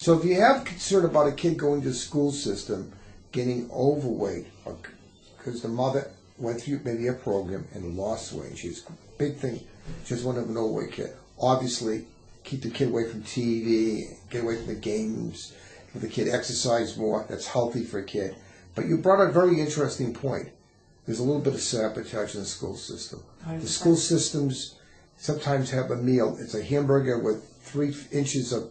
So if you have concern about a kid going to the school system getting overweight, because the mother went through maybe a program and lost weight, she's a big thing, she just wanted an overweight kid. Obviously, keep the kid away from TV, get away from the games, let the kid exercise more, that's healthy for a kid. But you brought a very interesting point. There's a little bit of sabotage in the school system. 100%. The school systems sometimes have a meal, it's a hamburger with 3 inches of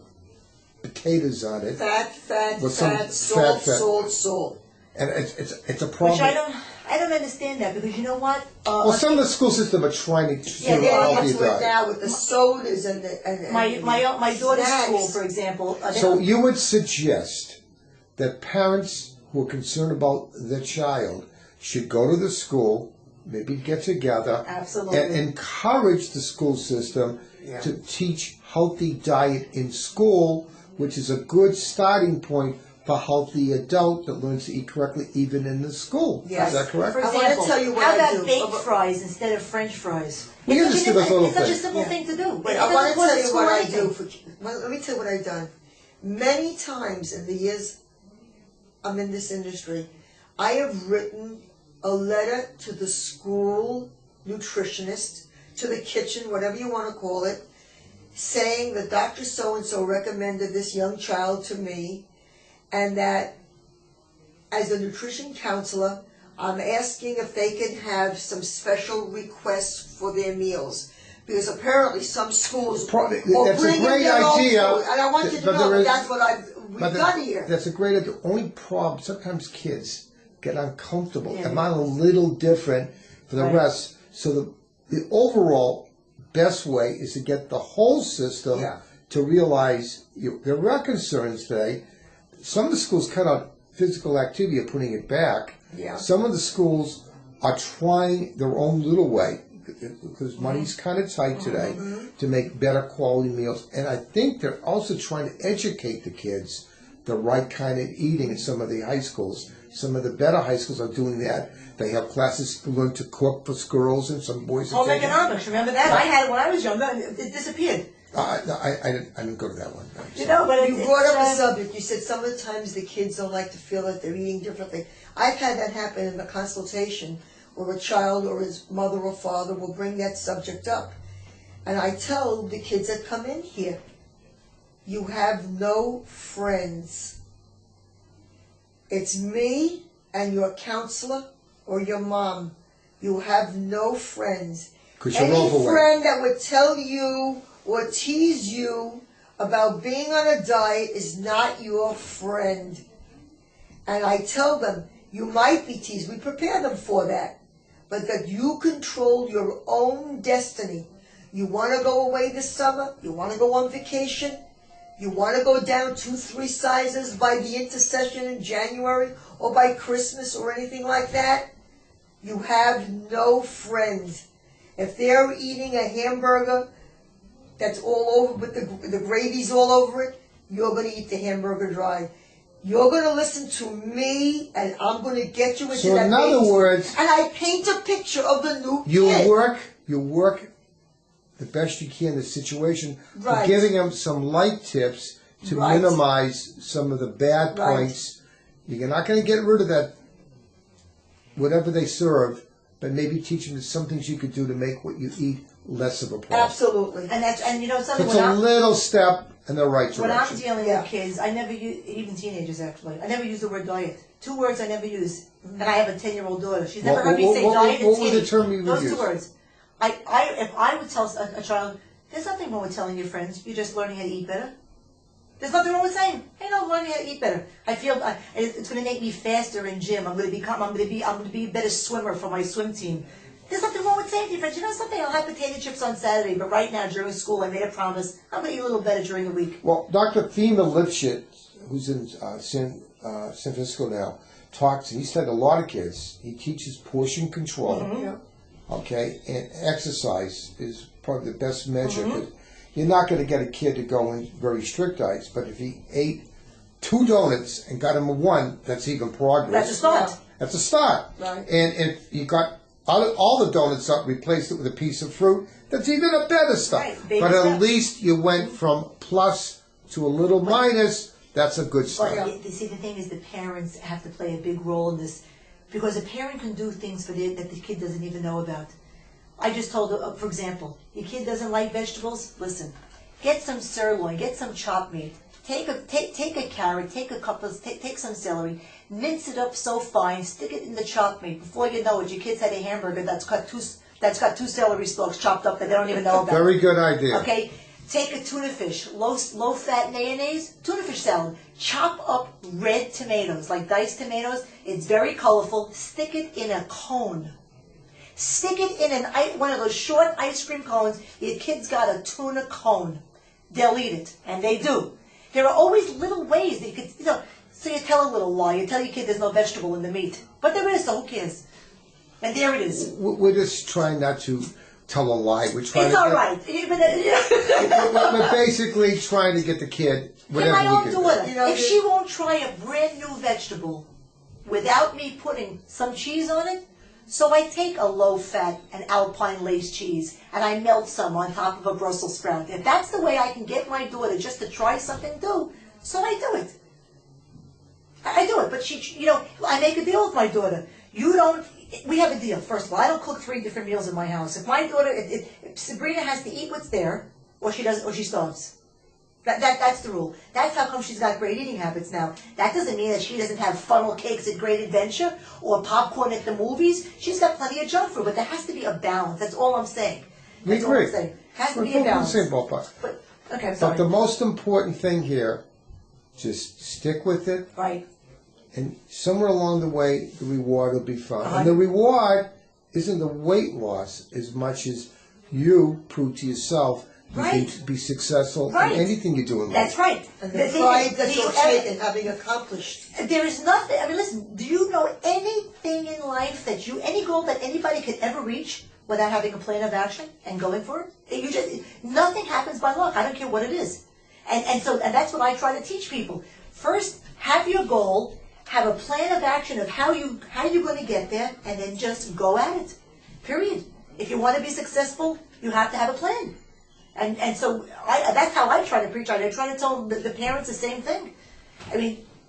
potatoes on it. Fat, salt. And it's a problem. Which I don't understand that, because you know what? Well, some of the school systems are trying to they're into it now with the sodas and my daughter's school, for example. So you would suggest that parents who are concerned about their child should go to the school, maybe get together, absolutely, and encourage the school system to teach healthy diet in school, which is a good starting point for a healthy adult that learns to eat correctly even in the school. Yes. Is that correct? For example, I want to tell you what how I do. about baked fries instead of French fries? It's such a simple thing to do. But I want to tell you what I do. Let me tell you what I've done. Many times in the years I'm in this industry, I have written a letter to the school nutritionist, to the kitchen, whatever you want to call it, saying that Dr. So-and-so recommended this young child to me, and that as a nutrition counselor, I'm asking if they can have some special requests for their meals. Because apparently some schools are bringing their own food. And I want you to know that's what we've done here. That's a great idea. The only problem, sometimes kids get uncomfortable. Am I a little different for the rest? So the overall best way is to get the whole system to realize there are concerns today. Some of the schools cut out physical activity and putting it back. Some of the schools are trying their own little way, because money's kind of tight today, to make better quality meals. And I think they're also trying to educate the kids the right kind of eating in some of the high schools. Some of the better high schools are doing that. They have classes to learn to cook for girls, and some boys are home economics, remember that? I had it when I was younger, and it disappeared. I didn't go to that one. You know, but you brought up the subject. You said some of the times the kids don't like to feel that they're eating differently. I've had that happen in the consultation, where a child or his mother or father will bring that subject up. And I tell the kids that come in here, you have no friends. It's me and your counselor or your mom. You have no friends. Any friend that would tell you or tease you about being on a diet is not your friend. And I tell them, you might be teased. We prepare them for that. But that you control your own destiny. You want to go away this summer? You want to go on vacation? You want to go down 2-3 sizes by the intercession in January or by Christmas or anything like that? You have no friends. If they're eating a hamburger that's all over, with the gravy's all over it, you're going to eat the hamburger dry. You're going to listen to me, and I'm going to get you into that. So in other words, and I paint a picture of the new you kid. You work the best you can in the situation, but giving them some light tips to minimize some of the bad points. You're not going to get rid of that, whatever they serve, but maybe teach them some things you could do to make what you eat less of a problem. Absolutely. And you know something. It's a little step in the right direction. When I'm dealing with kids, I never use, even teenagers actually, I never use the word diet. 2 words I never use. And I have a 10-year-old daughter. She's never heard me say diet and skinny. What was the term you would use? Those 2 words. If I would tell a child, there's nothing wrong with telling your friends, you're just learning how to eat better. There's nothing wrong with saying, hey, no, I'm learning how to eat better. I feel it's going to make me faster in gym. I'm going to be a better swimmer for my swim team. There's nothing wrong with saying to your friends, you know something, I'll have potato chips on Saturday, but right now during school I made a promise, I'm going to eat a little better during the week. Well, Dr. Thema Lipschitz, who's in San Francisco now, talks, and he's had a lot of kids. He teaches portion control, okay, and exercise is probably the best measure. You're not going to get a kid to go in very strict diets, but if he ate 2 donuts and got him a 1, that's even progress. That's a start. That's a start. Right. And if you got all the donuts up, replaced it with a piece of fruit, that's even a better start. Right. But at least you went from plus to a little minus That's a good start. See, the thing is, the parents have to play a big role in this, because a parent can do things that the kid doesn't even know about. I just told her, for example, your kid doesn't like vegetables. Listen, get some sirloin, get some chopped meat. Take a carrot, take some celery, mince it up so fine, stick it in the chopped meat. Before you know it, your kid's had a hamburger that's got two celery stalks chopped up that they don't even know about. Very good idea. Okay. Take a tuna fish, low-fat mayonnaise, tuna fish salad. Chop up red tomatoes, like diced tomatoes. It's very colorful. Stick it in a cone. Stick it in one of those short ice cream cones. Your kid's got a tuna cone. They'll eat it, and they do. There are always little ways that you could, so you tell a little lie. You tell your kid there's no vegetable in the meat. But there is, so who cares? And there it is. We're just trying not to tell a lie. We're trying it's all right. We're basically trying to get the kid whatever my own we can. daughter, if she won't try a brand new vegetable without me putting some cheese on it, so I take a low-fat and Alpine lace cheese and I melt some on top of a Brussels sprout. If that's the way I can get my daughter just to try something new, so I do it. I do it, but she, I make a deal with my daughter. We have a deal. First of all, I don't cook 3 different meals in my house. If my daughter, if Sabrina has to eat what's there, or she starves. That's the rule. That's how come she's got great eating habits now. That doesn't mean that she doesn't have funnel cakes at Great Adventure or popcorn at the movies. She's got plenty of junk food, but there has to be a balance. That's all I'm saying. We agree. Has to be a balance. Same ballpark. Okay, I'm sorry. But the most important thing here, just stick with it. Right. And somewhere along the way, the reward will be found. And the reward isn't the weight loss as much as you prove to yourself you can be successful in anything you do in life. That's right. And the pride that you'll take in having accomplished. There is nothing, listen, do you know anything in life any goal that anybody could ever reach without having a plan of action and going for it? Nothing happens by luck. I don't care what it is. And that's what I try to teach people. First, have your goal. Have a plan of action of how you're going to get there, and then just go at it. Period. If you want to be successful, you have to have a plan. And so that's how I try to preach. I try to tell the parents the same thing.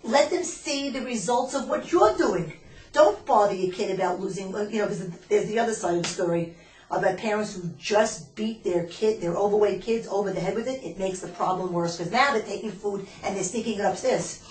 Let them see the results of what you're doing. Don't bother your kid about losing, because there's the other side of the story about parents who just beat their overweight kids over the head with it. It makes the problem worse, because now they're taking food and they're sneaking it upstairs.